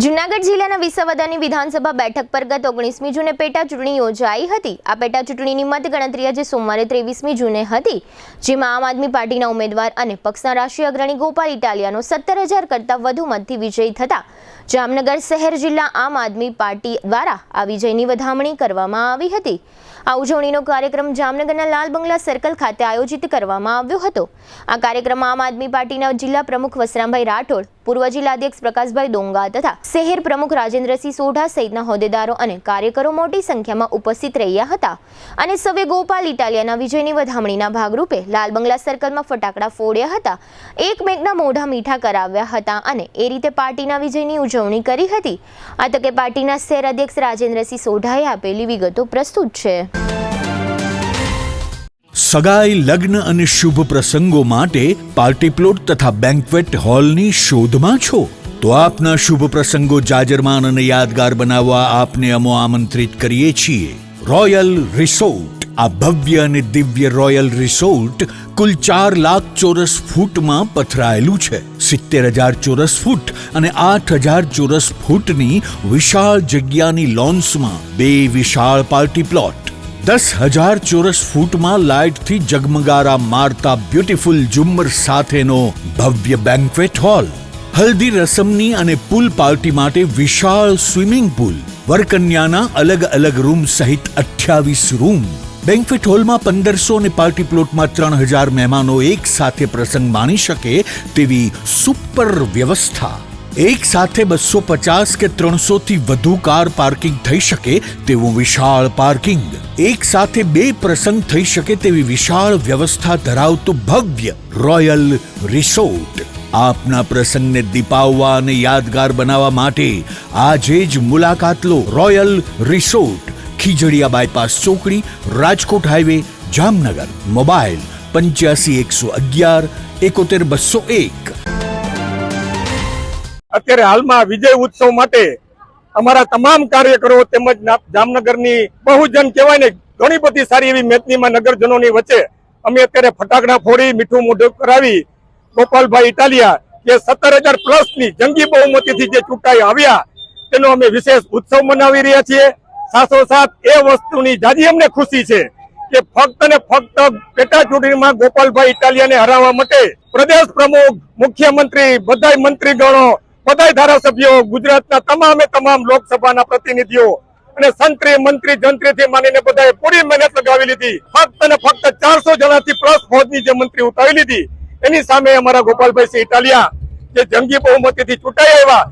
જૂનાગઢ જિલ્લાના વિસાવદરની વિધાનસભા બેઠક પર ગત 19મી જૂને પેટા ચૂંટણી યોજાઈ હતી। આ પેટા ચૂંટણીની મતગણતરી આજે સોમવારે 23મી જૂને હતી, જેમાં આમ આદમી પાર્ટીના ઉમેદવાર અને પક્ષના રાષ્ટ્રીય અગ્રણી ગોપાલ ઇટાલિયાનો 17,000 કરતાં વધુ મતથી વિજય થતા જામનગર શહેર જિલ્લા આમ આદમી પાર્ટી દ્વારા આ વિજયની વધામણી કરવામાં આવી હતી। આ ઉજવણીનો કાર્યક્રમ જામનગરના લાલ બંગલા સર્કલ ખાતે આયોજિત કરવામાં આવ્યો હતો। આ કાર્યક્રમમાં આમ આદમી પાર્ટીના જિલ્લા પ્રમુખ વસરામભાઈ રાઠોડ, પૂર્વ જિલ્લા અધ્યક્ષ પ્રકાશભાઈ ડોંગા તથા શહેર પ્રમુખ રાજેન્દ્રસિંહ સોઢા સહિતના હોદ્દેદારો અને કાર્યકરો મોટી સંખ્યામાં ઉપસ્થિત રહ્યા હતા અને સૌએ ગોપાલ ઇટાલિયાના વિજયની વધામણીના ભાગરૂપે લાલ બંગલા સર્કલમાં ફટાકડા ફોડ્યા હતા, એકમેકના મોઢા મીઠા કરાવ્યા હતા અને એ રીતે પાર્ટીના વિજયની ઉજવણી કરી હતી। આ તકે પાર્ટીના શહેર અધ્યક્ષ રાજેન્દ્રસિંહ સોઢાએ આપેલી વિગતો પ્રસ્તુત છે। સગાઈ, લગ્ન અને શુભ પ્રસંગો માટે પાર્ટી પ્લોટ તથા બેન્ક્વેટ હોલની શોધમાં છો તો આપના શુભ પ્રસંગો જાજરમાન અને યાદગાર બનાવવા આપને અમો આમંત્રિત કરીએ છીએ। રોયલ રિસોર્ટ, આ ભવ્ય અને દિવ્ય રોયલ રિસોર્ટ કુલ 4 લાખ ચોરસ ફૂટમાં પથરાયેલું છે। 70,000 ચોરસ ફૂટ અને 8,000 ચોરસ ફૂટની વિશાળ જગ્યાની લોન્સમાં 2 વિશાળ પાર્ટી પ્લોટ, 10,000 ચોરસ ફૂટમાં લાઇટથી જગમગારા મારતા બ્યુટીફુલ ઝુમ્મર સાથેનો ભવ્ય બેન્ક્વેટ હોલ, હલ્દી રસમની અને પૂલ પાર્ટી માટે વિશાળ સ્વિમિંગ પૂલ, વરકન્યાના અલગ અલગ રૂમ સહિત 28 રૂમ। બેન્ક્વેટ હોલમાં 1500 અને પાર્ટી પ્લોટમાં 3,000 મહેમાનો એક સાથે પ્રસંગ માણી શકે તેવી સુપર વ્યવસ્થા। એક સાથે 250 કે 300 થી વધુ કાર પાર્કિંગ થઈ શકે તેવું વિશાળ પાર્કિંગ, એક સાથે 2 પ્રસંગ થઈ શકે તેવી વિશાળ વ્યવસ્થા ધરાવતું ભવ્ય રોયલ રિસોર્ટ। આપના પ્રસંગને દીપાવવા અને યાદગાર બનાવવા માટે આજે જ મુલાકાત લો। રોયલ રિસોર્ટ, ખીજડીયા બાયપાસ ચોકડી, રાજકોટ હાઈવે, જામનગર। મોબાઈલ 85 111 71 201। અત્યારે હાલમાં વિજય ઉત્સવ માટે અમારા તમામ કાર્યકરો તેમજ જામનગરની બહુજન કહેવાય ને ઘણી બધી સારી એવી મેદનીમાં નગરજનોની વચ્ચે અમે અત્યારે ફટાકડા ફોડી મીઠું મોઢું કરાવી ગોપાલભાઈ ઇટાલિયા કે 17,000 પ્લસની જંગી બહુમતીથી જે ચૂંટાઈ આવ્યા તેનો અમે વિશેષ ઉત્સવ મનાવી રહ્યા છીએ। સાથોસાથ એ વસ્તુની જાજી અમને ખુશી છે કે ફક્ત ને ફક્ત પેટા ચૂંટણીમાં ગોપાલભાઈ ઇટાલિયાને હરાવવા માટે પ્રદેશ પ્રમુખ, મુખ્યમંત્રી, બધાય મંત્રીગણો, બધાય ધારાસભ્યો, ગુજરાતના તમામ લોકસભાના પ્રતિનિધિઓ અને સંત્રી, મંત્રી, જંત્રીથી માનીને બધાએ પૂરી મહેનત લગાવી લીધી। ફક્ત ને ફક્ત 400 જણાથી પ્લસ ફોજની જે મંત્રી ઉતારી લીધી, એની સામે અમારા ગોપાલભાઈ ઇટાલિયા જે જંગી બહુમતીથી ચૂંટાઈ આવ્યા